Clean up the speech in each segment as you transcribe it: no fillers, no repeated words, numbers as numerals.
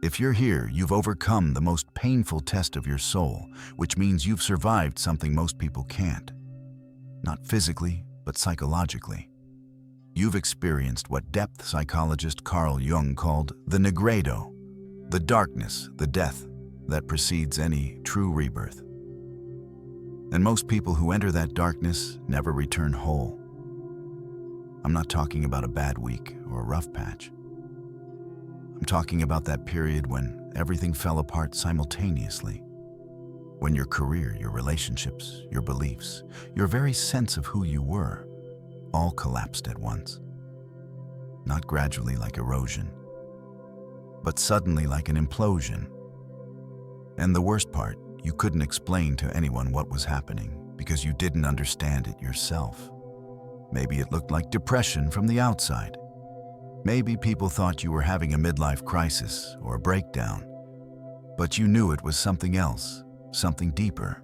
If you're here, you've overcome the most painful test of your soul, which means you've survived something most people can't. Not physically, but psychologically. You've experienced what depth psychologist Carl Jung called the nigredo, the darkness, the death that precedes any true rebirth. And most people who enter that darkness never return whole. I'm not talking about a bad week or a rough patch. I'm talking about that period when everything fell apart simultaneously. When your career, your relationships, your beliefs, your very sense of who you were, all collapsed at once. Not gradually like erosion, but suddenly like an implosion. And the worst part, you couldn't explain to anyone what was happening because you didn't understand it yourself. Maybe it looked like depression from the outside. Maybe people thought you were having a midlife crisis or a breakdown, but you knew it was something else, something deeper.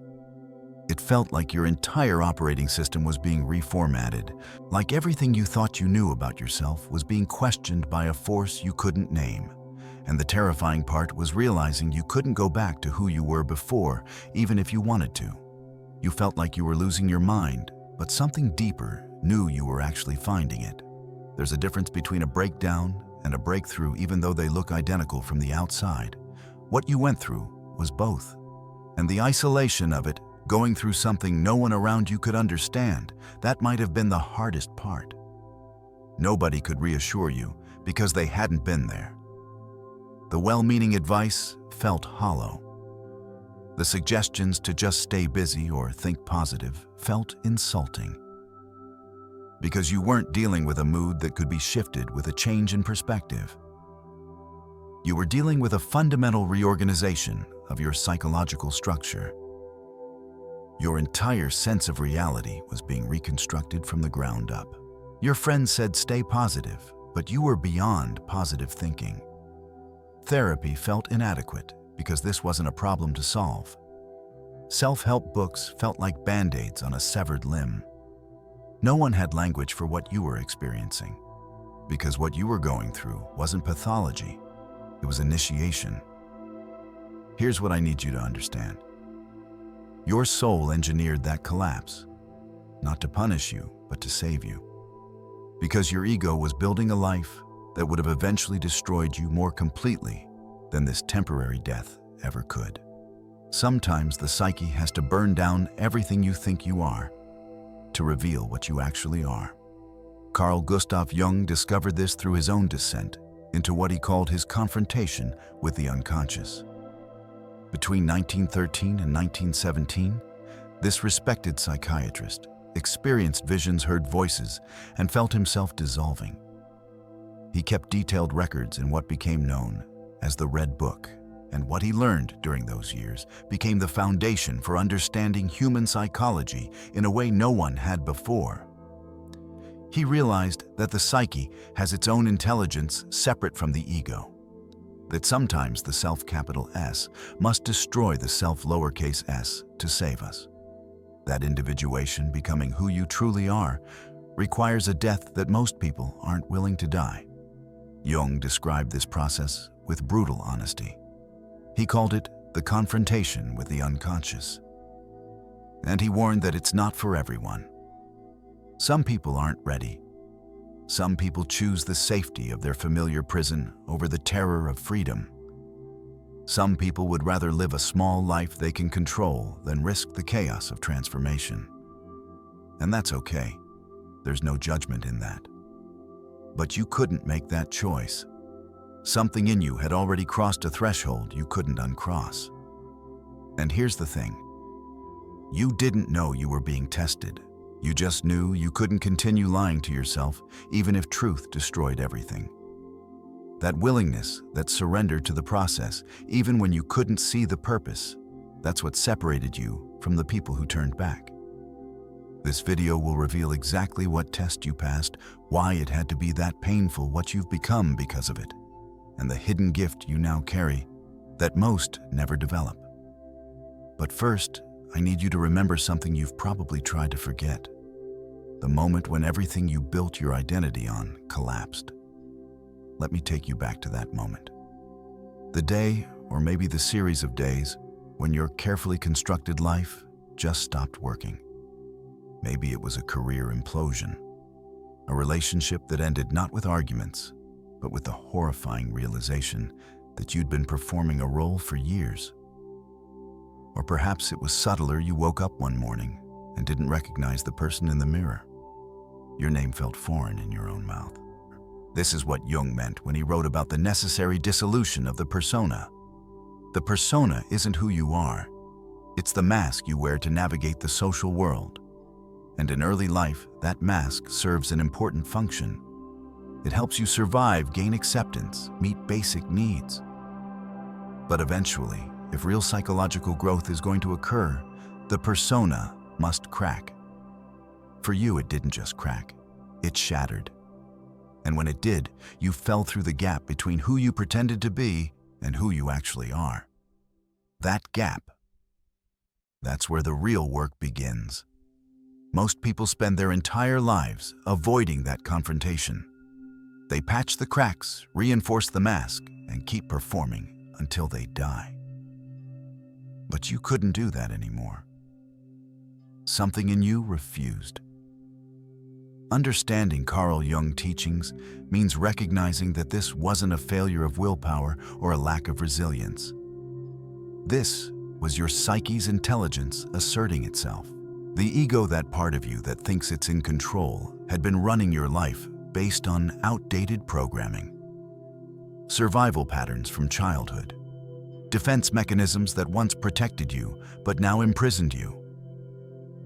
It felt like your entire operating system was being reformatted, like everything you thought you knew about yourself was being questioned by a force you couldn't name. And the terrifying part was realizing you couldn't go back to who you were before, even if you wanted to. You felt like you were losing your mind, but something deeper knew you were actually finding it. There's a difference between a breakdown and a breakthrough, even though they look identical from the outside. What you went through was both. And the isolation of it, going through something no one around you could understand, that might have been the hardest part. Nobody could reassure you because they hadn't been there. The well-meaning advice felt hollow. The suggestions to just stay busy or think positive felt insulting. Because you weren't dealing with a mood that could be shifted with a change in perspective. You were dealing with a fundamental reorganization of your psychological structure. Your entire sense of reality was being reconstructed from the ground up. Your friends said stay positive, but you were beyond positive thinking. Therapy felt inadequate because this wasn't a problem to solve. Self-help books felt like band-aids on a severed limb. No one had language for what you were experiencing, because what you were going through wasn't pathology, it was initiation. Here's what I need you to understand. Your soul engineered that collapse, not to punish you, but to save you. Because your ego was building a life that would have eventually destroyed you more completely than this temporary death ever could. Sometimes the psyche has to burn down everything you think you are to reveal what you actually are. Carl Gustav Jung discovered this through his own descent into what he called his confrontation with the unconscious. Between 1913 and 1917, this respected psychiatrist experienced visions, heard voices, and felt himself dissolving. He kept detailed records in what became known as the Red Book, and what he learned during those years became the foundation for understanding human psychology in a way no one had before. He realized that the psyche has its own intelligence separate from the ego, that sometimes the self capital S must destroy the self lowercase s to save us. That individuation, becoming who you truly are, requires a death that most people aren't willing to die. Jung described this process with brutal honesty. He called it the confrontation with the unconscious. And he warned that it's not for everyone. Some people aren't ready. Some people choose the safety of their familiar prison over the terror of freedom. Some people would rather live a small life they can control than risk the chaos of transformation. And that's okay. There's no judgment in that. But you couldn't make that choice. Something in you had already crossed a threshold you couldn't uncross. And here's the thing. You didn't know you were being tested. You just knew you couldn't continue lying to yourself, even if truth destroyed everything. That willingness, that surrender to the process, even when you couldn't see the purpose, that's what separated you from the people who turned back. This video will reveal exactly what test you passed, why it had to be that painful, what you've become because of it, and the hidden gift you now carry that most never develop. But first, I need you to remember something you've probably tried to forget. The moment when everything you built your identity on collapsed. Let me take you back to that moment. The day, or maybe the series of days, when your carefully constructed life just stopped working. Maybe it was a career implosion, a relationship that ended not with arguments, but with the horrifying realization that you'd been performing a role for years. Or perhaps it was subtler. You woke up one morning and didn't recognize the person in the mirror. Your name felt foreign in your own mouth. This is what Jung meant when he wrote about the necessary dissolution of the persona. The persona isn't who you are. It's the mask you wear to navigate the social world. And in early life, that mask serves an important function. It helps you survive, gain acceptance, meet basic needs. But eventually, if real psychological growth is going to occur, the persona must crack. For you, it didn't just crack, it shattered. And when it did, you fell through the gap between who you pretended to be and who you actually are. That gap, that's where the real work begins. Most people spend their entire lives avoiding that confrontation. They patch the cracks, reinforce the mask, and keep performing until they die. But you couldn't do that anymore. Something in you refused. Understanding Carl Jung teachings means recognizing that this wasn't a failure of willpower or a lack of resilience. This was your psyche's intelligence asserting itself. The ego, that part of you that thinks it's in control, had been running your life based on outdated programming. Survival patterns from childhood. Defense mechanisms that once protected you but now imprisoned you.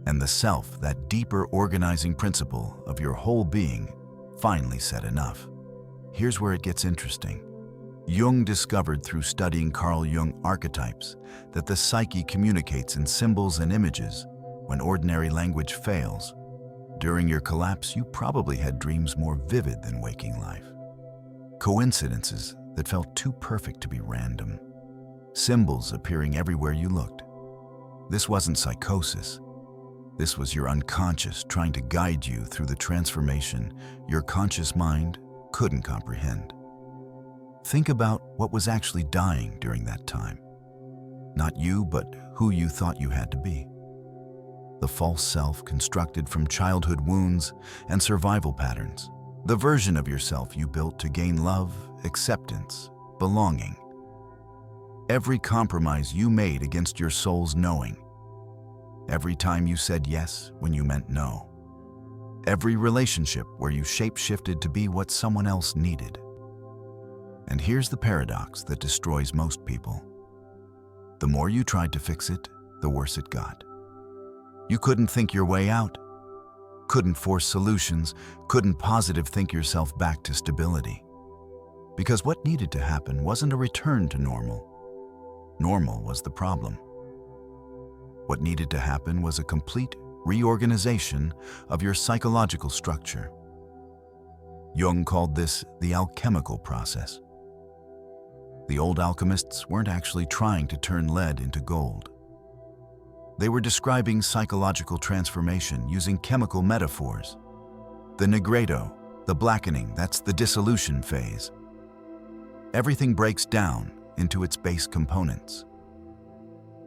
And the self, that deeper organizing principle of your whole being, finally said enough. Here's where it gets interesting. Jung discovered through studying Carl Jung archetypes that the psyche communicates in symbols and images when ordinary language fails. During your collapse, you probably had dreams more vivid than waking life. Coincidences that felt too perfect to be random. Symbols appearing everywhere you looked. This wasn't psychosis. This was your unconscious trying to guide you through the transformation your conscious mind couldn't comprehend. Think about what was actually dying during that time. Not you, but who you thought you had to be. The false self constructed from childhood wounds and survival patterns. The version of yourself you built to gain love, acceptance, belonging. Every compromise you made against your soul's knowing. Every time you said yes when you meant no. Every relationship where you shape-shifted to be what someone else needed. And here's the paradox that destroys most people. The more you tried to fix it, the worse it got. You couldn't think your way out, couldn't force solutions, couldn't positive think yourself back to stability. Because what needed to happen wasn't a return to normal. Normal was the problem. What needed to happen was a complete reorganization of your psychological structure. Jung called this the alchemical process. The old alchemists weren't actually trying to turn lead into gold. They were describing psychological transformation using chemical metaphors. The nigredo, the blackening, that's the dissolution phase. Everything breaks down into its base components.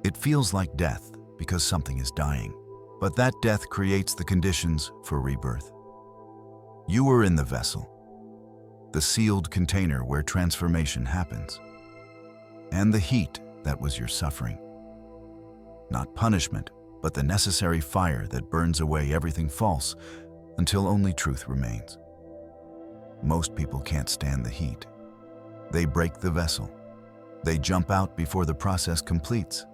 It feels like death because something is dying, but that death creates the conditions for rebirth. You were in the vessel, the sealed container where transformation happens. And the heat, that was your suffering. Not punishment, but the necessary fire that burns away everything false until only truth remains. Most people can't stand the heat. They break the vessel. They jump out before the process completes.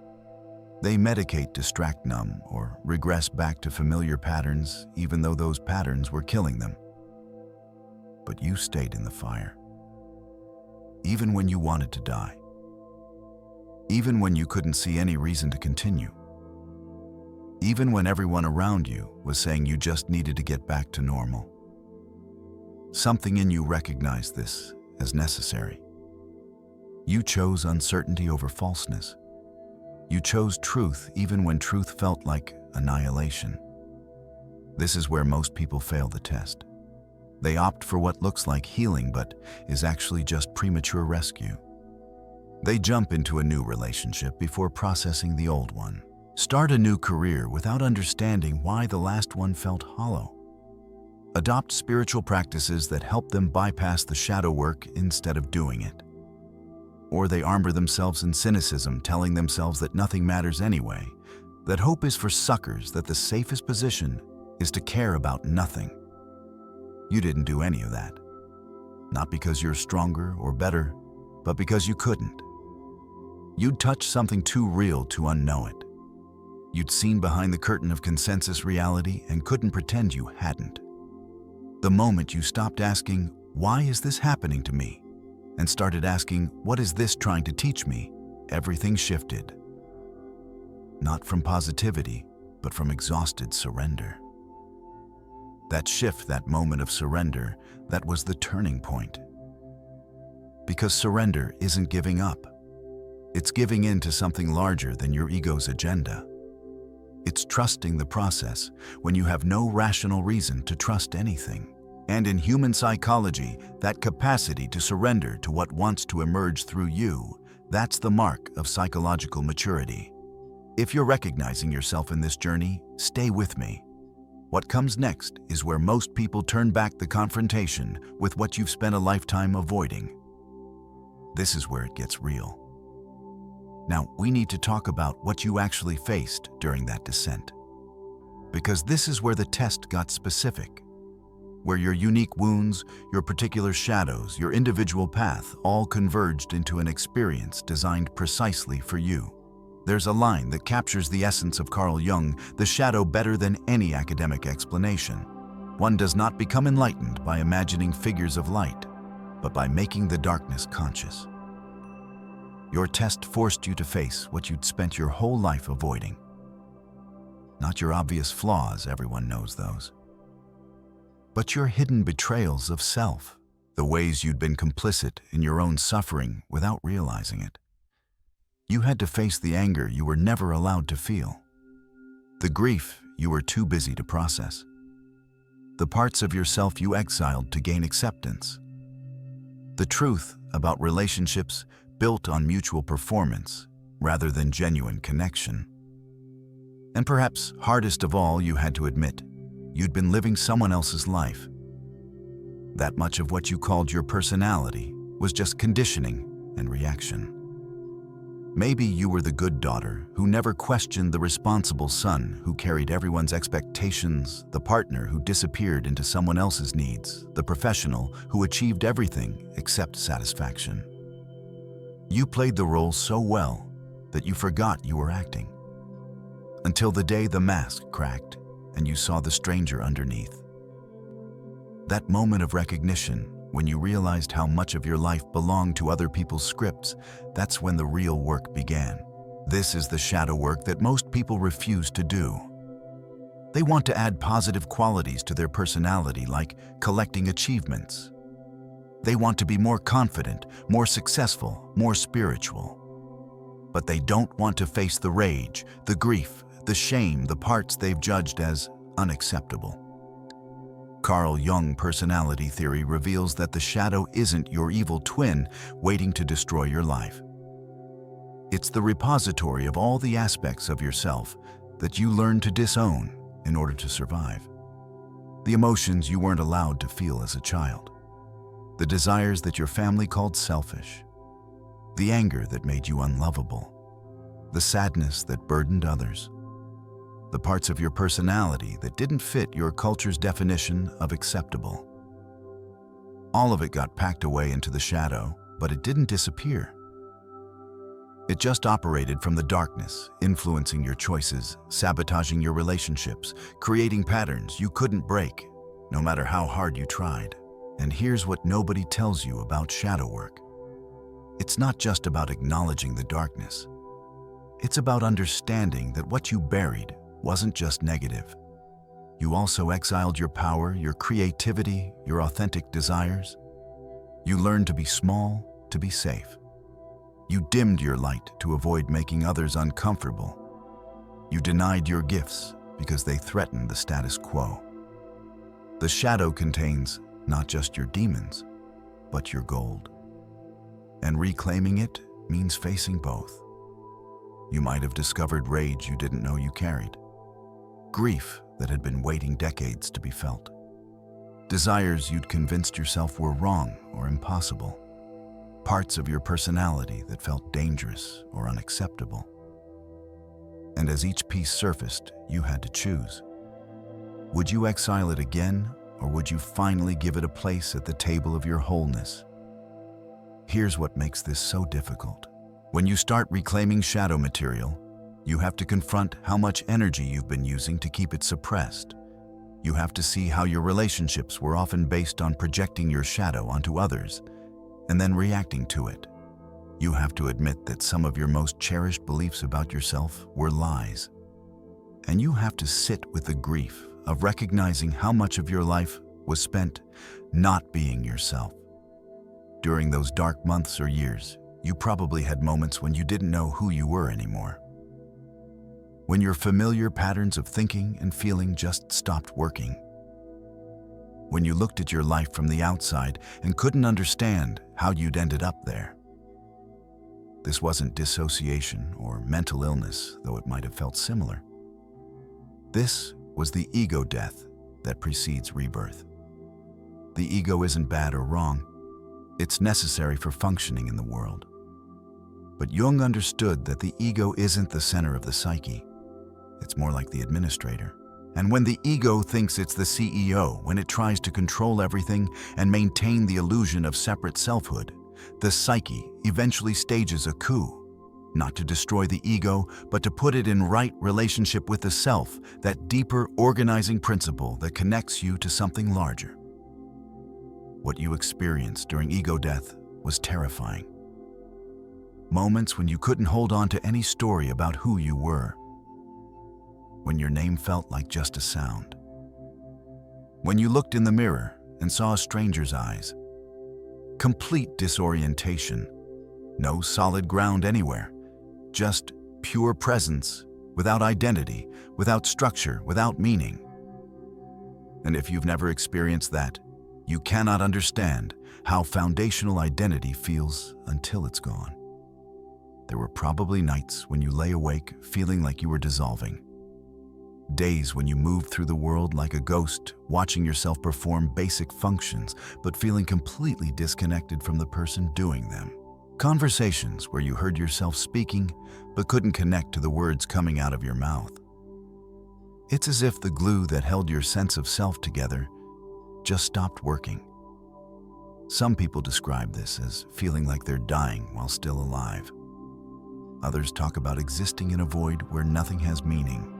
They medicate, distract, numb, or regress back to familiar patterns even though those patterns were killing them. But you stayed in the fire. Even when you wanted to die. Even when you couldn't see any reason to continue. Even when everyone around you was saying you just needed to get back to normal. Something in you recognized this as necessary. You chose uncertainty over falseness. You chose truth even when truth felt like annihilation. This is where most people fail the test. They opt for what looks like healing but is actually just premature rescue. They jump into a new relationship before processing the old one. Start a new career without understanding why the last one felt hollow. Adopt spiritual practices that help them bypass the shadow work instead of doing it. Or they armor themselves in cynicism, telling themselves that nothing matters anyway, that hope is for suckers, that the safest position is to care about nothing. You didn't do any of that. Not because you're stronger or better, but because you couldn't. You'd touched something too real to unknow it. You'd seen behind the curtain of consensus reality and couldn't pretend you hadn't. The moment you stopped asking, "Why is this happening to me?" and started asking, "What is this trying to teach me?" everything shifted. Not from positivity, but from exhausted surrender. That shift, that moment of surrender, that was the turning point. Because surrender isn't giving up. It's giving in to something larger than your ego's agenda. It's trusting the process when you have no rational reason to trust anything. And in human psychology, that capacity to surrender to what wants to emerge through you, that's the mark of psychological maturity. If you're recognizing yourself in this journey, stay with me. What comes next is where most people turn back the confrontation with what you've spent a lifetime avoiding. This is where it gets real. Now, we need to talk about what you actually faced during that descent. Because this is where the test got specific. Where your unique wounds, your particular shadows, your individual path all converged into an experience designed precisely for you. There's a line that captures the essence of Carl Jung, the shadow, better than any academic explanation. One does not become enlightened by imagining figures of light, but by making the darkness conscious. Your test forced you to face what you'd spent your whole life avoiding. Not your obvious flaws, everyone knows those. But your hidden betrayals of self, the ways you'd been complicit in your own suffering without realizing it. You had to face the anger you were never allowed to feel, the grief you were too busy to process, the parts of yourself you exiled to gain acceptance, the truth about relationships built on mutual performance rather than genuine connection. And perhaps hardest of all, you had to admit, you'd been living someone else's life. That much of what you called your personality was just conditioning and reaction. Maybe you were the good daughter who never questioned the responsible son who carried everyone's expectations, the partner who disappeared into someone else's needs, the professional who achieved everything except satisfaction. You played the role so well that you forgot you were acting. Until the day the mask cracked and you saw the stranger underneath. That moment of recognition, when you realized how much of your life belonged to other people's scripts, that's when the real work began. This is the shadow work that most people refuse to do. They want to add positive qualities to their personality, like collecting achievements. They want to be more confident, more successful, more spiritual. But they don't want to face the rage, the grief, the shame, the parts they've judged as unacceptable. Carl Jung personality theory reveals that the shadow isn't your evil twin waiting to destroy your life. It's the repository of all the aspects of yourself that you learn to disown in order to survive. The emotions you weren't allowed to feel as a child. The desires that your family called selfish. The anger that made you unlovable. The sadness that burdened others. The parts of your personality that didn't fit your culture's definition of acceptable. All of it got packed away into the shadow, but it didn't disappear. It just operated from the darkness, influencing your choices, sabotaging your relationships, creating patterns you couldn't break, no matter how hard you tried. And here's what nobody tells you about shadow work. It's not just about acknowledging the darkness. It's about understanding that what you buried wasn't just negative. You also exiled your power, your creativity, your authentic desires. You learned to be small, to be safe. You dimmed your light to avoid making others uncomfortable. You denied your gifts because they threatened the status quo. The shadow contains not just your demons, but your gold. And reclaiming it means facing both. You might have discovered rage you didn't know you carried, grief that had been waiting decades to be felt, desires you'd convinced yourself were wrong or impossible, parts of your personality that felt dangerous or unacceptable. And as each piece surfaced, you had to choose. Would you exile it again, or would you finally give it a place at the table of your wholeness? Here's what makes this so difficult. When you start reclaiming shadow material, you have to confront how much energy you've been using to keep it suppressed. You have to see how your relationships were often based on projecting your shadow onto others and then reacting to it. You have to admit that some of your most cherished beliefs about yourself were lies. And you have to sit with the grief of recognizing how much of your life was spent not being yourself. During those dark months or years, you probably had moments when you didn't know who you were anymore. When your familiar patterns of thinking and feeling just stopped working. When you looked at your life from the outside and couldn't understand how you'd ended up there. This wasn't dissociation or mental illness, though it might have felt similar. This was the ego death that precedes rebirth. The ego isn't bad or wrong. It's necessary for functioning in the world. But Jung understood that the ego isn't the center of the psyche. It's more like the administrator. And when the ego thinks it's the CEO, when it tries to control everything and maintain the illusion of separate selfhood, the psyche eventually stages a coup, not to destroy the ego, but to put it in right relationship with the self, that deeper organizing principle that connects you to something larger. What you experienced during ego death was terrifying. Moments when you couldn't hold on to any story about who you were. When your name felt like just a sound. When you looked in the mirror and saw a stranger's eyes. Complete disorientation. No solid ground anywhere. Just pure presence, without identity, without structure, without meaning. And if you've never experienced that, you cannot understand how foundational identity feels until it's gone. There were probably nights when you lay awake feeling like you were dissolving. Days when you moved through the world like a ghost, watching yourself perform basic functions, but feeling completely disconnected from the person doing them. Conversations where you heard yourself speaking, but couldn't connect to the words coming out of your mouth. It's as if the glue that held your sense of self together just stopped working. Some people describe this as feeling like they're dying while still alive. Others talk about existing in a void where nothing has meaning.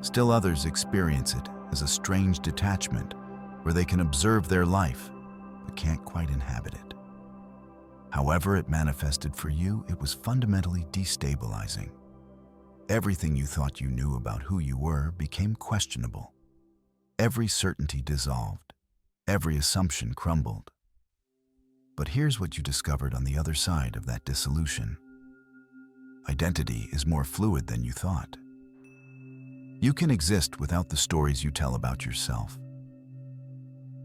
Still others experience it as a strange detachment where they can observe their life but can't quite inhabit it. However it manifested for you, it was fundamentally destabilizing. Everything you thought you knew about who you were became questionable. Every certainty dissolved. Every assumption crumbled. But here's what you discovered on the other side of that dissolution. Identity is more fluid than you thought. You can exist without the stories you tell about yourself.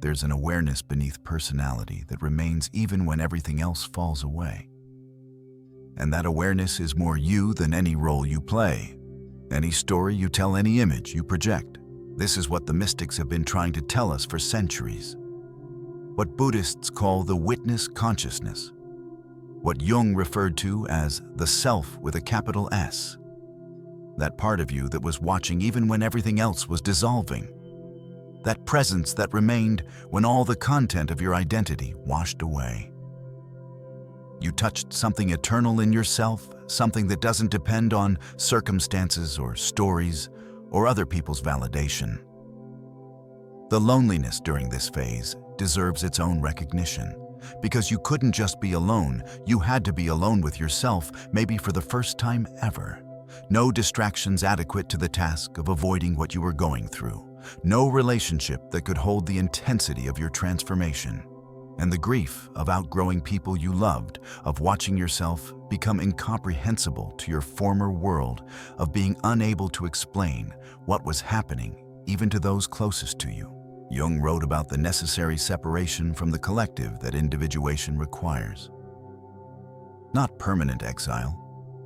There's an awareness beneath personality that remains even when everything else falls away. And that awareness is more you than any role you play, any story you tell, any image you project. This is what the mystics have been trying to tell us for centuries. What Buddhists call the witness consciousness. What Jung referred to as the self with a capital S. That part of you that was watching even when everything else was dissolving. That presence that remained when all the content of your identity washed away. You touched something eternal in yourself, something that doesn't depend on circumstances or stories or other people's validation. The loneliness during this phase deserves its own recognition, because you couldn't just be alone, you had to be alone with yourself, maybe for the first time ever. No distractions adequate to the task of avoiding what you were going through. No relationship that could hold the intensity of your transformation. And the grief of outgrowing people you loved, of watching yourself become incomprehensible to your former world, of being unable to explain what was happening even to those closest to you. Jung wrote about the necessary separation from the collective that individuation requires. Not permanent exile,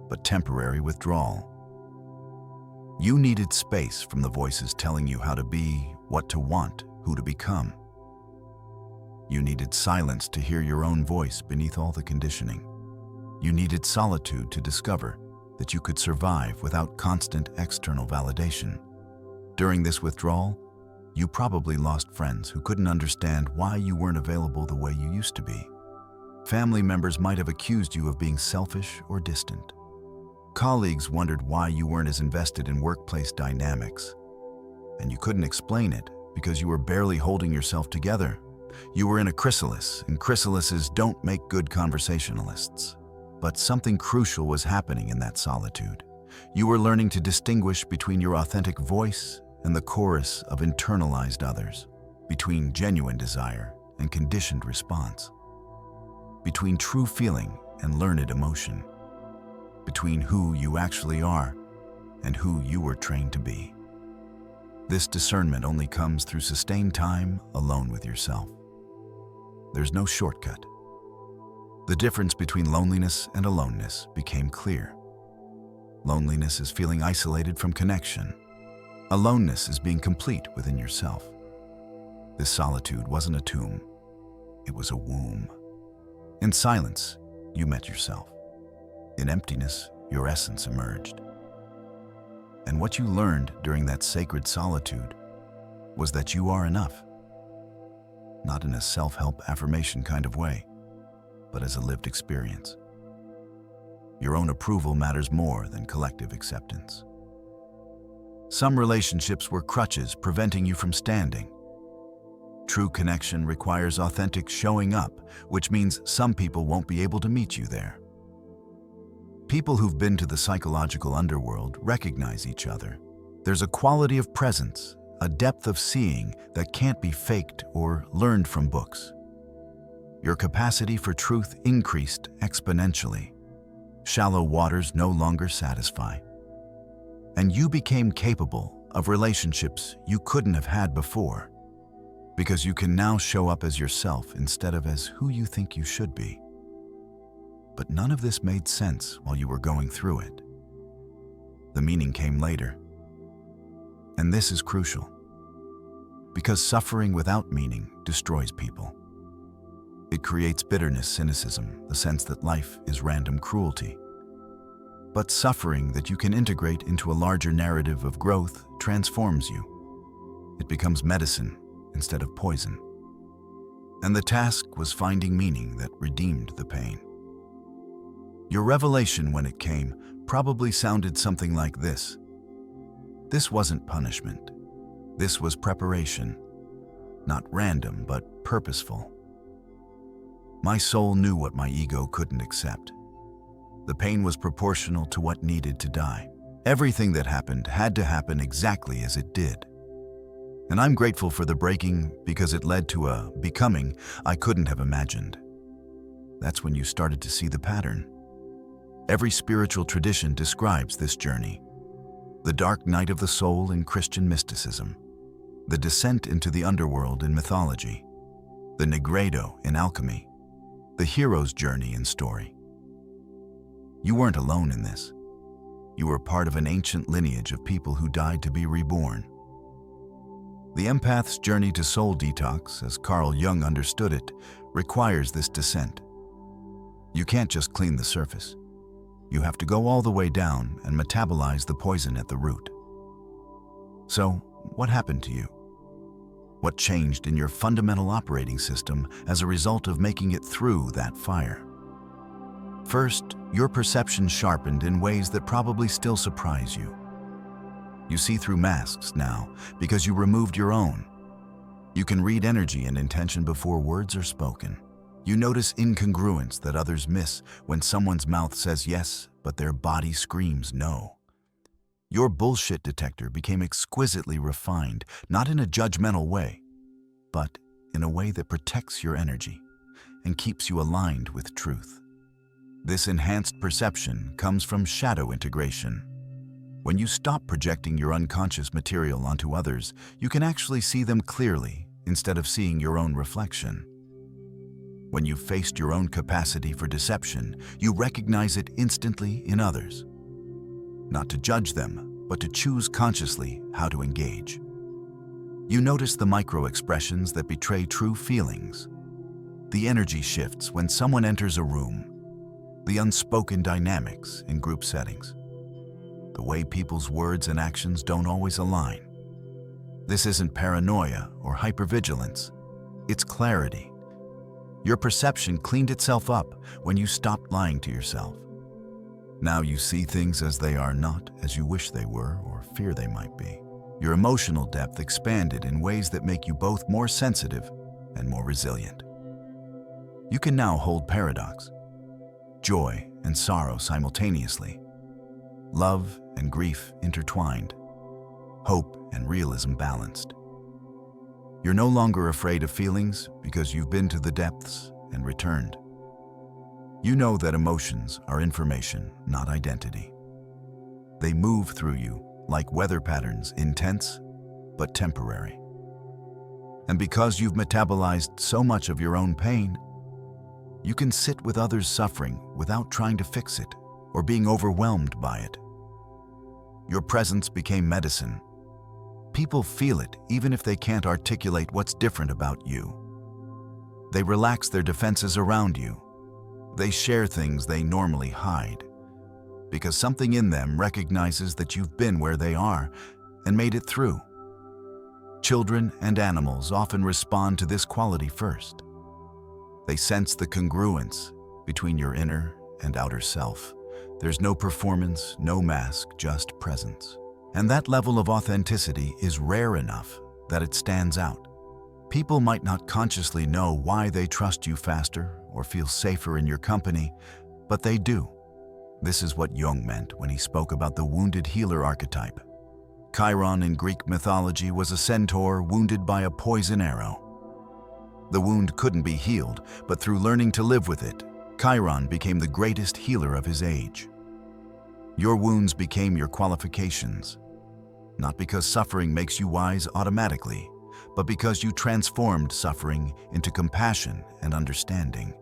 but temporary withdrawal. You needed space from the voices telling you how to be, what to want, who to become. You needed silence to hear your own voice beneath all the conditioning. You needed solitude to discover that you could survive without constant external validation. During this withdrawal, you probably lost friends who couldn't understand why you weren't available the way you used to be. Family members might have accused you of being selfish or distant. Colleagues wondered why you weren't as invested in workplace dynamics. And you couldn't explain it because you were barely holding yourself together. You were in a chrysalis, and chrysalises don't make good conversationalists. But something crucial was happening in that solitude. You were learning to distinguish between your authentic voice and the chorus of internalized others, between genuine desire and conditioned response, between true feeling and learned emotion, between who you actually are and who you were trained to be. This discernment only comes through sustained time alone with yourself. There's no shortcut. The difference between loneliness and aloneness became clear. Loneliness is feeling isolated from connection. Aloneness is being complete within yourself. This solitude wasn't a tomb, it was a womb. In silence, you met yourself. In emptiness, your essence emerged. And what you learned during that sacred solitude was that you are enough. Not in a self-help affirmation kind of way, but as a lived experience. Your own approval matters more than collective acceptance. Some relationships were crutches preventing you from standing. True connection requires authentic showing up, which means some people won't be able to meet you there. People who've been to the psychological underworld recognize each other. There's a quality of presence, a depth of seeing that can't be faked or learned from books. Your capacity for truth increased exponentially. Shallow waters no longer satisfy. And you became capable of relationships you couldn't have had before, because you can now show up as yourself instead of as who you think you should be. But none of this made sense while you were going through it. The meaning came later. And this is crucial, because suffering without meaning destroys people. It creates bitterness, cynicism, the sense that life is random cruelty. But suffering that you can integrate into a larger narrative of growth transforms you. It becomes medicine instead of poison. And the task was finding meaning that redeemed the pain. Your revelation, when it came, probably sounded something like this. This wasn't punishment. This was preparation. Not random, but purposeful. My soul knew what my ego couldn't accept. The pain was proportional to what needed to die. Everything that happened had to happen exactly as it did. And I'm grateful for the breaking because it led to a becoming I couldn't have imagined. That's when you started to see the pattern. Every spiritual tradition describes this journey. The dark night of the soul in Christian mysticism, the descent into the underworld in mythology, the Nigredo in alchemy, the hero's journey in story. You weren't alone in this. You were part of an ancient lineage of people who died to be reborn. The empath's journey to soul detox, as Carl Jung understood it, requires this descent. You can't just clean the surface. You have to go all the way down and metabolize the poison at the root. So, what happened to you? What changed in your fundamental operating system as a result of making it through that fire? First, your perception sharpened in ways that probably still surprise you. You see through masks now because you removed your own. You can read energy and intention before words are spoken. You notice incongruence that others miss when someone's mouth says yes, but their body screams no. Your bullshit detector became exquisitely refined, not in a judgmental way, but in a way that protects your energy and keeps you aligned with truth. This enhanced perception comes from shadow integration. When you stop projecting your unconscious material onto others, you can actually see them clearly instead of seeing your own reflection. When you've faced your own capacity for deception, you recognize it instantly in others. Not to judge them, but to choose consciously how to engage. You notice the micro-expressions that betray true feelings. The energy shifts when someone enters a room. The unspoken dynamics in group settings. The way people's words and actions don't always align. This isn't paranoia or hypervigilance. It's clarity. Your perception cleaned itself up when you stopped lying to yourself. Now you see things as they are, not as you wish they were or fear they might be. Your emotional depth expanded in ways that make you both more sensitive and more resilient. You can now hold paradox, joy and sorrow simultaneously, love and grief intertwined, hope and realism balanced. You're no longer afraid of feelings because you've been to the depths and returned. You know that emotions are information, not identity. They move through you like weather patterns, intense but temporary. And because you've metabolized so much of your own pain, you can sit with others' suffering without trying to fix it or being overwhelmed by it. Your presence became medicine. People feel it even if they can't articulate what's different about you. They relax their defenses around you. They share things they normally hide, because something in them recognizes that you've been where they are and made it through. Children and animals often respond to this quality first. They sense the congruence between your inner and outer self. There's no performance, no mask, just presence. And that level of authenticity is rare enough that it stands out. People might not consciously know why they trust you faster or feel safer in your company, but they do. This is what Jung meant when he spoke about the wounded healer archetype. Chiron in Greek mythology was a centaur wounded by a poison arrow. The wound couldn't be healed, but through learning to live with it, Chiron became the greatest healer of his age. Your wounds became your qualifications, not because suffering makes you wise automatically, but because you transformed suffering into compassion and understanding.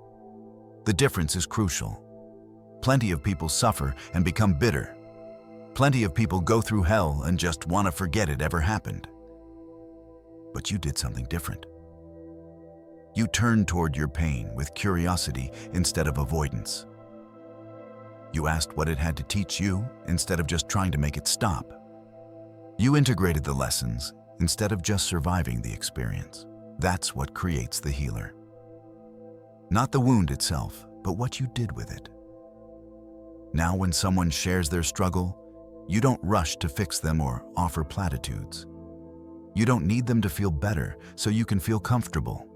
The difference is crucial. Plenty of people suffer and become bitter. Plenty of people go through hell and just want to forget it ever happened. But you did something different. You turned toward your pain with curiosity instead of avoidance. You asked what it had to teach you instead of just trying to make it stop. You integrated the lessons instead of just surviving the experience. That's what creates the healer. Not the wound itself, but what you did with it. Now when someone shares their struggle, you don't rush to fix them or offer platitudes. You don't need them to feel better so you can feel comfortable.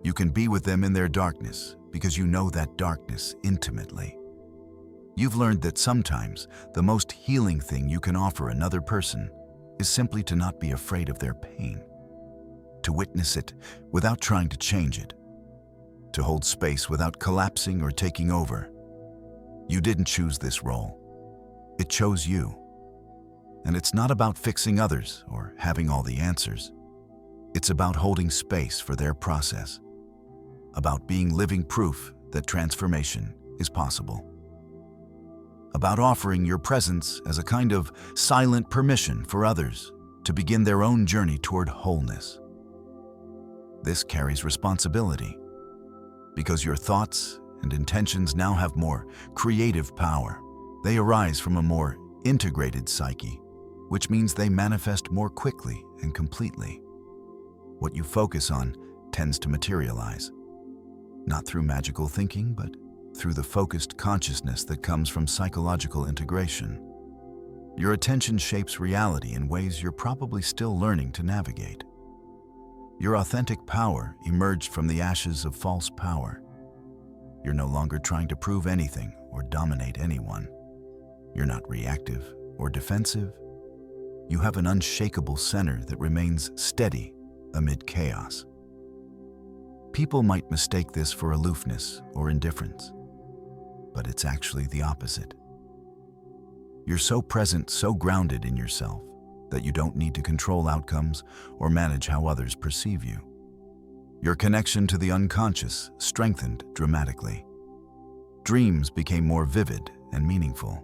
You can be with them in their darkness because you know that darkness intimately. You've learned that sometimes the most healing thing you can offer another person is simply to not be afraid of their pain, to witness it without trying to change it, to hold space without collapsing or taking over. You didn't choose this role. It chose you. And it's not about fixing others or having all the answers. It's about holding space for their process, about being living proof that transformation is possible, about offering your presence as a kind of silent permission for others to begin their own journey toward wholeness. This carries responsibility, because your thoughts and intentions now have more creative power. They arise from a more integrated psyche, which means they manifest more quickly and completely. What you focus on tends to materialize, not through magical thinking, but through the focused consciousness that comes from psychological integration. Your attention shapes reality in ways you're probably still learning to navigate. Your authentic power emerged from the ashes of false power. You're no longer trying to prove anything or dominate anyone. You're not reactive or defensive. You have an unshakable center that remains steady amid chaos. People might mistake this for aloofness or indifference, but it's actually the opposite. You're so present, so grounded in yourself, that you don't need to control outcomes or manage how others perceive you. Your connection to the unconscious strengthened dramatically. Dreams became more vivid and meaningful.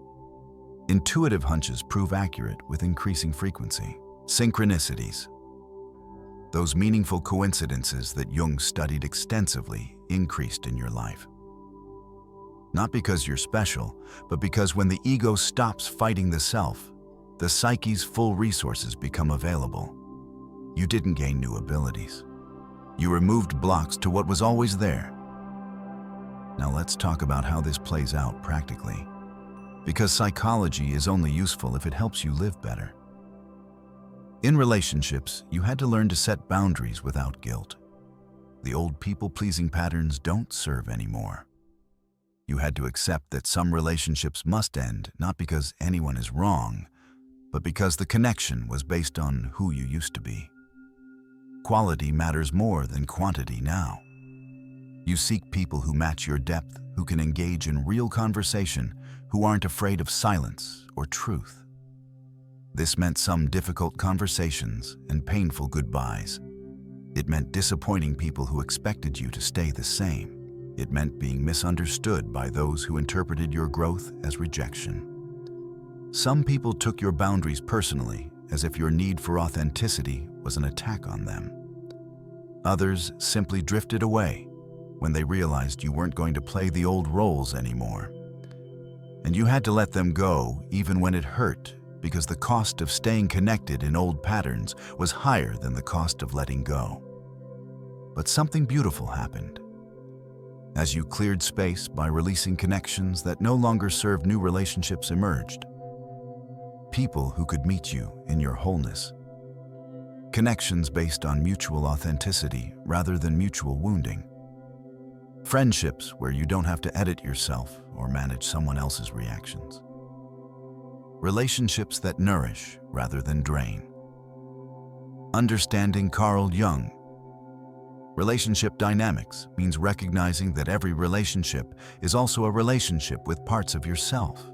Intuitive hunches prove accurate with increasing frequency. Synchronicities. Those meaningful coincidences that Jung studied extensively increased in your life. Not because you're special, but because when the ego stops fighting the self, the psyche's full resources become available. You didn't gain new abilities. You removed blocks to what was always there. Now let's talk about how this plays out practically. Because psychology is only useful if it helps you live better. In relationships, you had to learn to set boundaries without guilt. The old people-pleasing patterns don't serve anymore. You had to accept that some relationships must end, not because anyone is wrong, but because the connection was based on who you used to be. Quality matters more than quantity now. You seek people who match your depth, who can engage in real conversation, who aren't afraid of silence or truth. This meant some difficult conversations and painful goodbyes. It meant disappointing people who expected you to stay the same. It meant being misunderstood by those who interpreted your growth as rejection. Some people took your boundaries personally, as if your need for authenticity was an attack on them. Others simply drifted away when they realized you weren't going to play the old roles anymore. And you had to let them go even when it hurt, because the cost of staying connected in old patterns was higher than the cost of letting go. But something beautiful happened. As you cleared space by releasing connections that no longer served, new relationships emerged. People who could meet you in your wholeness. Connections based on mutual authenticity rather than mutual wounding. Friendships where you don't have to edit yourself or manage someone else's reactions. Relationships that nourish rather than drain. Understanding Carl Jung. Relationship dynamics means recognizing that every relationship is also a relationship with parts of yourself.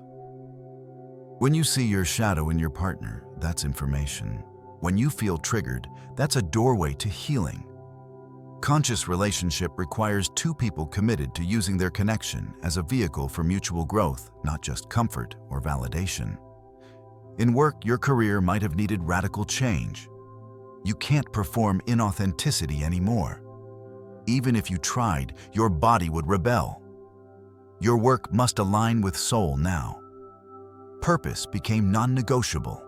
When you see your shadow in your partner, that's information. When you feel triggered, that's a doorway to healing. Conscious relationship requires two people committed to using their connection as a vehicle for mutual growth, not just comfort or validation. In work, your career might have needed radical change. You can't perform inauthenticity anymore. Even if you tried, your body would rebel. Your work must align with soul now. Purpose became non-negotiable.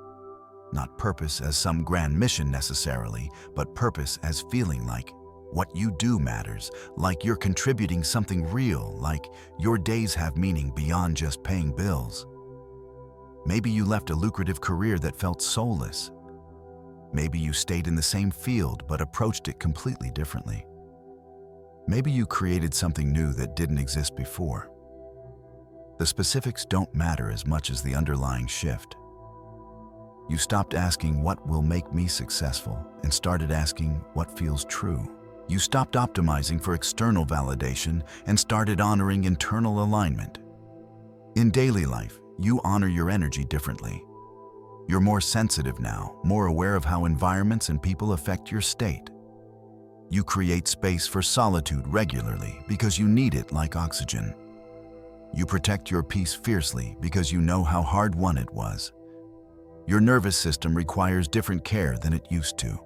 Not purpose as some grand mission necessarily, but purpose as feeling like what you do matters, like you're contributing something real, like your days have meaning beyond just paying bills. Maybe you left a lucrative career that felt soulless. Maybe you stayed in the same field but approached it completely differently. Maybe you created something new that didn't exist before. The specifics don't matter as much as the underlying shift. You stopped asking what will make me successful and started asking what feels true. You stopped optimizing for external validation and started honoring internal alignment. In daily life, you honor your energy differently. You're more sensitive now, more aware of how environments and people affect your state. You create space for solitude regularly because you need it like oxygen. You protect your peace fiercely because you know how hard-won it was. Your nervous system requires different care than it used to.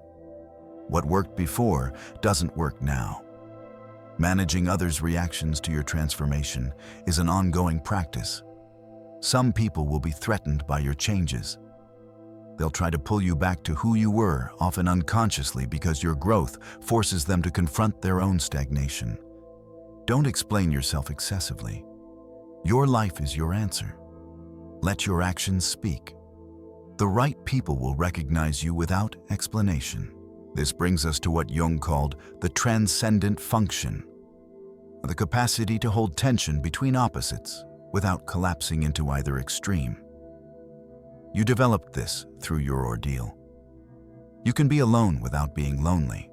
What worked before doesn't work now. Managing others' reactions to your transformation is an ongoing practice. Some people will be threatened by your changes. They'll try to pull you back to who you were, often unconsciously, because your growth forces them to confront their own stagnation. Don't explain yourself excessively. Your life is your answer. Let your actions speak. The right people will recognize you without explanation. This brings us to what Jung called the transcendent function, the capacity to hold tension between opposites without collapsing into either extreme. You developed this through your ordeal. You can be alone without being lonely.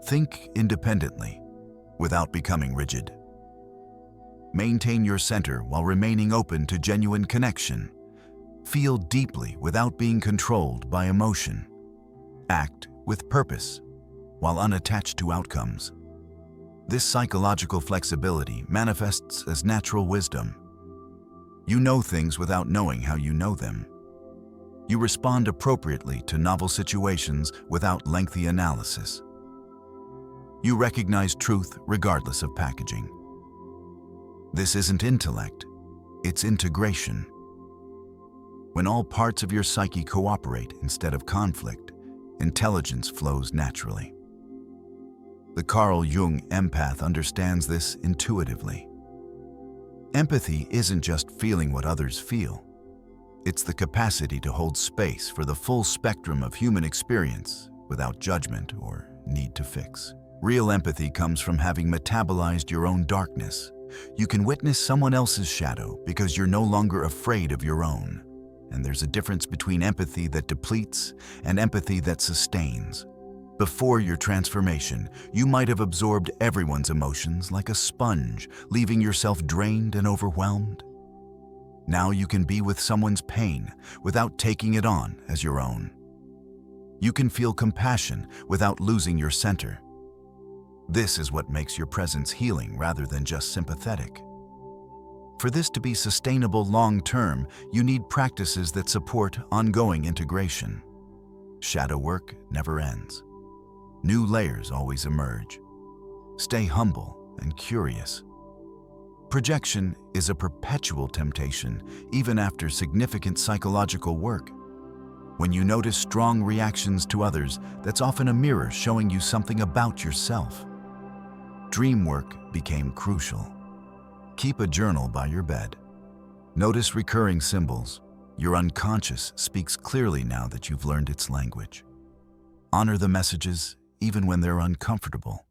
Think independently without becoming rigid. Maintain your center while remaining open to genuine connection. Feel deeply without being controlled by emotion. Act with purpose while unattached to outcomes. This psychological flexibility manifests as natural wisdom. You know things without knowing how you know them. You respond appropriately to novel situations without lengthy analysis. You recognize truth regardless of packaging. This isn't intellect, it's integration. When all parts of your psyche cooperate instead of conflict, intelligence flows naturally. The Carl Jung empath understands this intuitively. Empathy isn't just feeling what others feel. It's the capacity to hold space for the full spectrum of human experience without judgment or need to fix. Real empathy comes from having metabolized your own darkness. You can witness someone else's shadow because you're no longer afraid of your own. And there's a difference between empathy that depletes and empathy that sustains. Before your transformation, you might have absorbed everyone's emotions like a sponge, leaving yourself drained and overwhelmed. Now you can be with someone's pain without taking it on as your own. You can feel compassion without losing your center. This is what makes your presence healing rather than just sympathetic. For this to be sustainable long-term, you need practices that support ongoing integration. Shadow work never ends. New layers always emerge. Stay humble and curious. Projection is a perpetual temptation, even after significant psychological work. When you notice strong reactions to others, that's often a mirror showing you something about yourself. Dream work became crucial. Keep a journal by your bed. Notice recurring symbols. Your unconscious speaks clearly now that you've learned its language. Honor the messages, even when they're uncomfortable.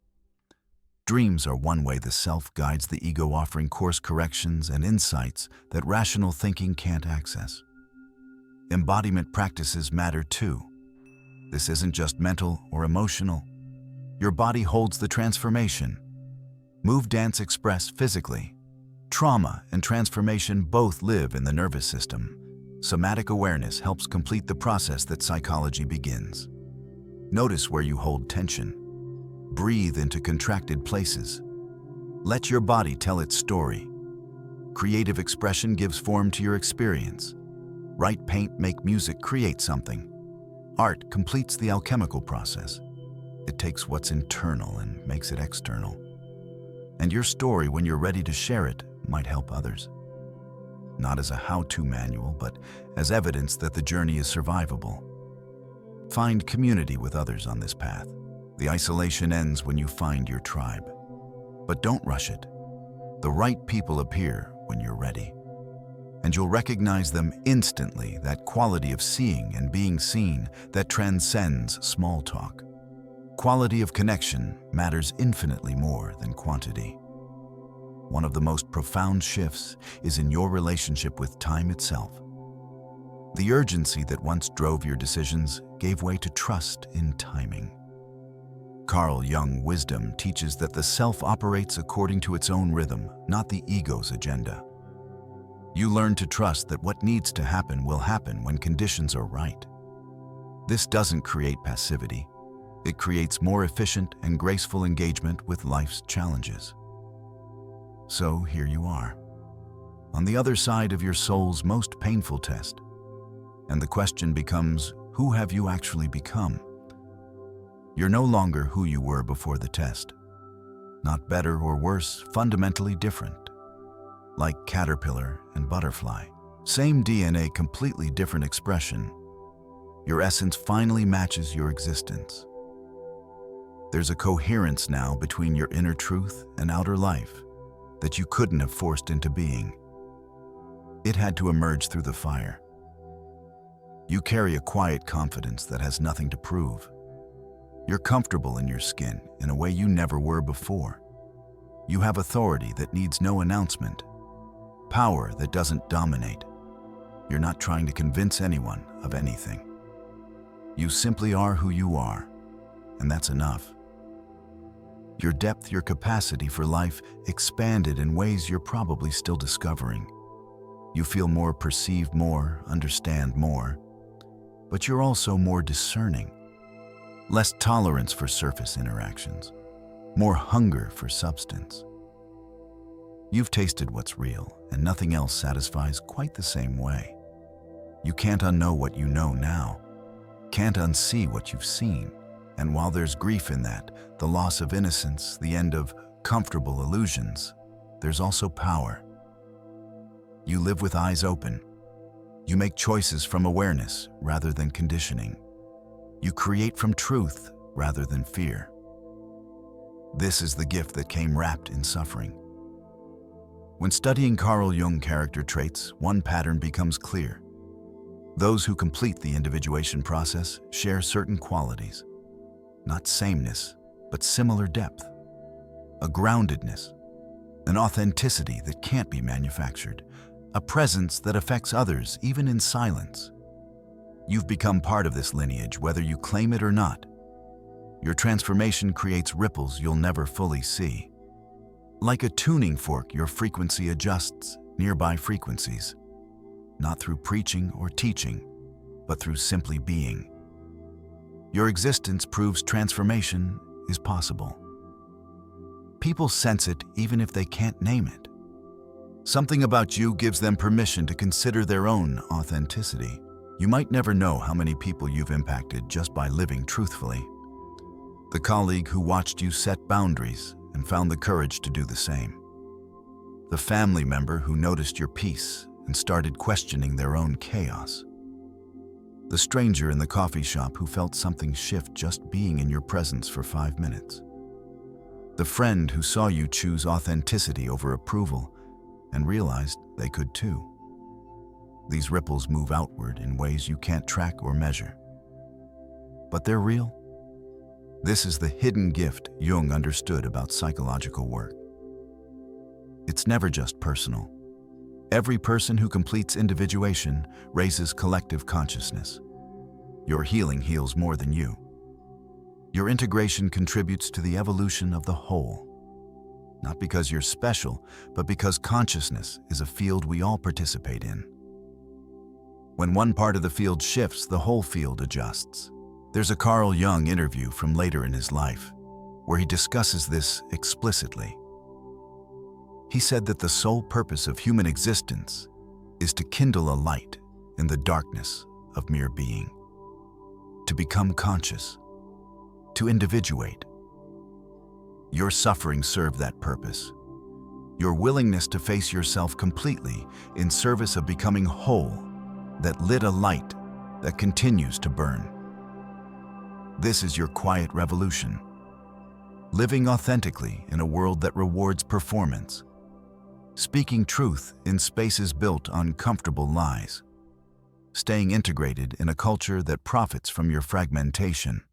Dreams are one way the self guides the ego, offering course corrections and insights that rational thinking can't access. Embodiment practices matter too. This isn't just mental or emotional. Your body holds the transformation. Move, dance, express physically. Trauma and transformation both live in the nervous system. Somatic awareness helps complete the process that psychology begins. Notice where you hold tension. Breathe into contracted places. Let your body tell its story. Creative expression gives form to your experience. Write, paint, make music, create something. Art completes the alchemical process. It takes what's internal and makes it external. And your story, when you're ready to share it, might help others. Not as a how-to manual, but as evidence that the journey is survivable. Find community with others on this path. The isolation ends when you find your tribe. But don't rush it. The right people appear when you're ready. And you'll recognize them instantly, that quality of seeing and being seen that transcends small talk. Quality of connection matters infinitely more than quantity. One of the most profound shifts is in your relationship with time itself. The urgency that once drove your decisions gave way to trust in timing. Carl Jung wisdom teaches that the self operates according to its own rhythm, not the ego's agenda. You learn to trust that what needs to happen will happen when conditions are right. This doesn't create passivity. It creates more efficient and graceful engagement with life's challenges. So here you are, on the other side of your soul's most painful test. And the question becomes, who have you actually become? You're no longer who you were before the test. Not better or worse, fundamentally different. Like caterpillar and butterfly. Same DNA, completely different expression. Your essence finally matches your existence. There's a coherence now between your inner truth and outer life that you couldn't have forced into being. It had to emerge through the fire. You carry a quiet confidence that has nothing to prove. You're comfortable in your skin in a way you never were before. You have authority that needs no announcement, power that doesn't dominate. You're not trying to convince anyone of anything. You simply are who you are, and that's enough. Your depth, your capacity for life expanded in ways you're probably still discovering. You feel more, perceive more, understand more, but you're also more discerning. less tolerance for surface interactions, more hunger for substance. You've tasted what's real, and nothing else satisfies quite the same way. You can't unknow what you know now, can't unsee what you've seen. And while there's grief in that, the loss of innocence, the end of comfortable illusions, there's also power. You live with eyes open. You make choices from awareness rather than conditioning. You create from truth rather than fear. This is the gift that came wrapped in suffering. When studying Carl Jung character traits, one pattern becomes clear. Those who complete the individuation process share certain qualities. Not sameness, but similar depth. A groundedness, an authenticity that can't be manufactured, a presence that affects others even in silence. You've become part of this lineage whether you claim it or not. Your transformation creates ripples you'll never fully see. Like a tuning fork, your frequency adjusts nearby frequencies, not through preaching or teaching, but through simply being. Your existence proves transformation is possible. People sense it even if they can't name it. Something about you gives them permission to consider their own authenticity. You might never know how many people you've impacted just by living truthfully. The colleague who watched you set boundaries and found the courage to do the same. The family member who noticed your peace and started questioning their own chaos. The stranger in the coffee shop who felt something shift just being in your presence for 5 minutes. The friend who saw you choose authenticity over approval and realized they could too. These ripples move outward in ways you can't track or measure. But they're real. This is the hidden gift Jung understood about psychological work. It's never just personal. Every person who completes individuation raises collective consciousness. Your healing heals more than you. Your integration contributes to the evolution of the whole. Not because you're special, but because consciousness is a field we all participate in. When one part of the field shifts, the whole field adjusts. There's a Carl Jung interview from later in his life, where he discusses this explicitly. He said that the sole purpose of human existence is to kindle a light in the darkness of mere being, to become conscious, to individuate. Your suffering served that purpose. Your willingness to face yourself completely in service of becoming whole that lit a light that continues to burn. This is your quiet revolution, living authentically in a world that rewards performance, speaking truth in spaces built on comfortable lies, staying integrated in a culture that profits from your fragmentation,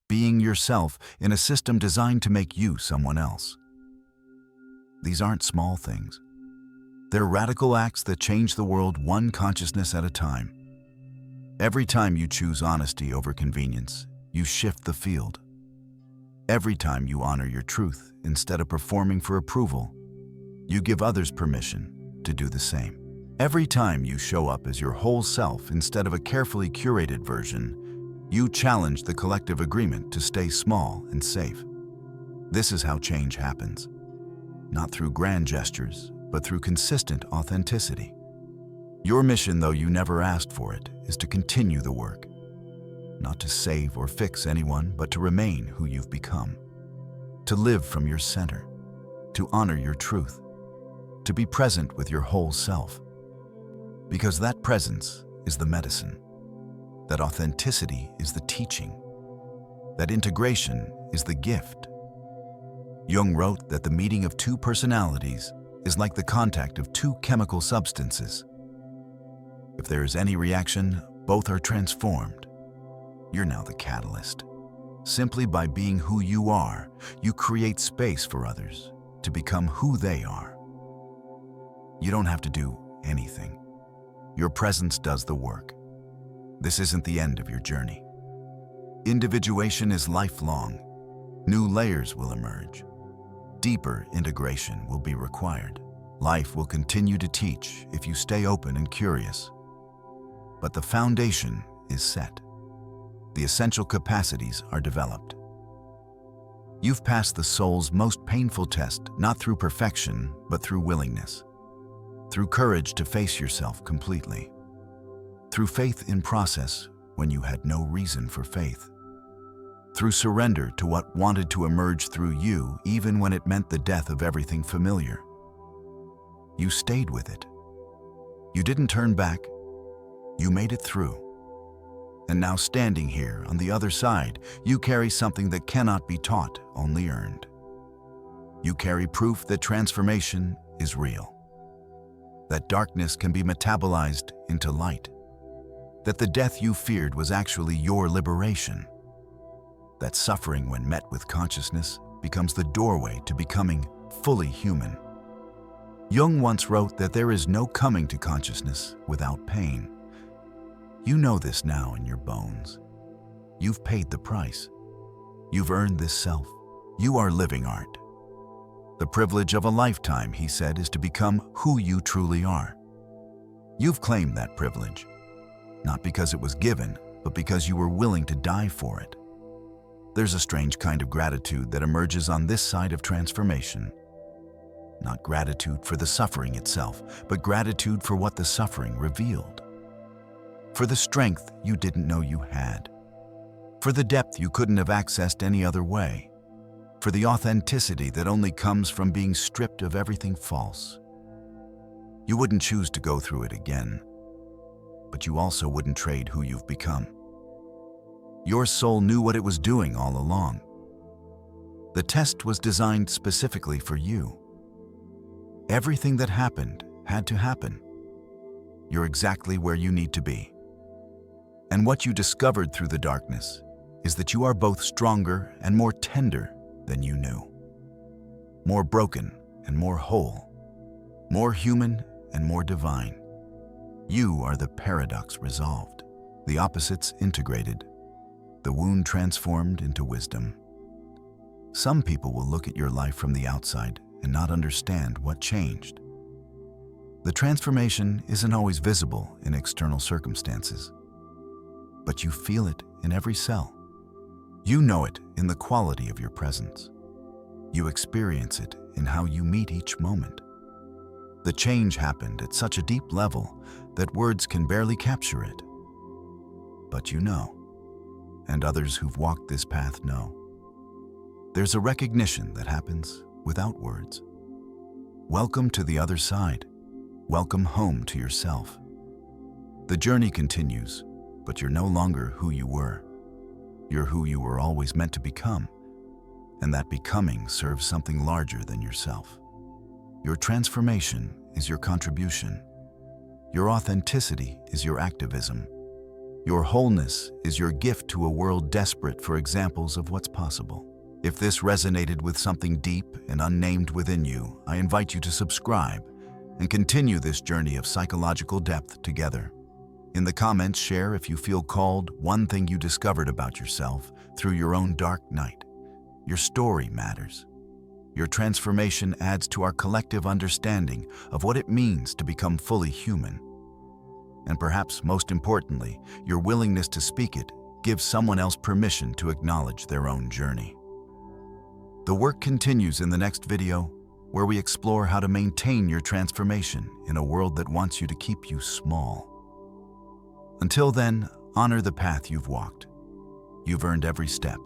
being yourself in a system designed to make you someone else. These aren't small things. They're radical acts that change the world one consciousness at a time. Every time you choose honesty over convenience, you shift the field. Every time you honor your truth instead of performing for approval, you give others permission to do the same. Every time you show up as your whole self instead of a carefully curated version, you challenge the collective agreement to stay small and safe. This is how change happens. Not through grand gestures, but through consistent authenticity. Your mission, though you never asked for it, is to continue the work. Not to save or fix anyone, but to remain who you've become. To live from your center. To honor your truth. To be present with your whole self. Because that presence is the medicine. That authenticity is the teaching. That integration is the gift. Jung wrote that the meeting of two personalities is like the contact of two chemical substances. If there is any reaction, both are transformed. You're now the catalyst. Simply by being who you are, you create space for others to become who they are. You don't have to do anything. Your presence does the work. This isn't the end of your journey. Individuation is lifelong. New layers will emerge. Deeper integration will be required. Life will continue to teach if you stay open and curious. But the foundation is set. the essential capacities are developed. You've passed the soul's most painful test, not through perfection, but through willingness. Through courage to face yourself completely. Through faith in process when you had no reason for faith. Through surrender to what wanted to emerge through you, even when it meant the death of everything familiar. You stayed with it. You didn't turn back. You made it through. And now standing here on the other side, you carry something that cannot be taught, only earned. You carry proof that transformation is real. That darkness can be metabolized into light. That the death you feared was actually your liberation. That suffering, when met with consciousness, becomes the doorway to becoming fully human. Jung once wrote that there is no coming to consciousness without pain. You know this now in your bones. You've paid the price. You've earned this self. You are living art. The privilege of a lifetime, he said, is to become who you truly are. You've claimed that privilege, not because it was given, but because you were willing to die for it. There's a strange kind of gratitude that emerges on this side of transformation. Not gratitude for the suffering itself, but gratitude for what the suffering revealed. For the strength you didn't know you had. For the depth you couldn't have accessed any other way. For the authenticity that only comes from being stripped of everything false. You wouldn't choose to go through it again, but you also wouldn't trade who you've become. Your soul knew what it was doing all along. The test was designed specifically for you. Everything that happened had to happen. You're exactly where you need to be. And what you discovered through the darkness is that you are both stronger and more tender than you knew. More broken and more whole. More human and more divine. You are the paradox resolved, the opposites integrated, the wound transformed into wisdom. Some people will look at your life from the outside and not understand what changed. The transformation isn't always visible in external circumstances, but you feel it in every cell. You know it in the quality of your presence. You experience it in how you meet each moment. The change happened at such a deep level that words can barely capture it. But you know, and others who've walked this path know. There's a recognition that happens without words. Welcome to the other side. Welcome home to yourself. The journey continues, but you're no longer who you were. You're who you were always meant to become, and that becoming serves something larger than yourself. Your transformation is your contribution. Your authenticity is your activism. Your wholeness is your gift to a world desperate for examples of what's possible. If this resonated with something deep and unnamed within you, I invite you to subscribe and continue this journey of psychological depth together. In the comments, share if you feel called, one thing you discovered about yourself through your own dark night. Your story matters. Your transformation adds to our collective understanding of what it means to become fully human. And perhaps most importantly, your willingness to speak it gives someone else permission to acknowledge their own journey. The work continues in the next video, where we explore how to maintain your transformation in a world that wants you to keep you small. Until then, honor the path you've walked. You've earned every step.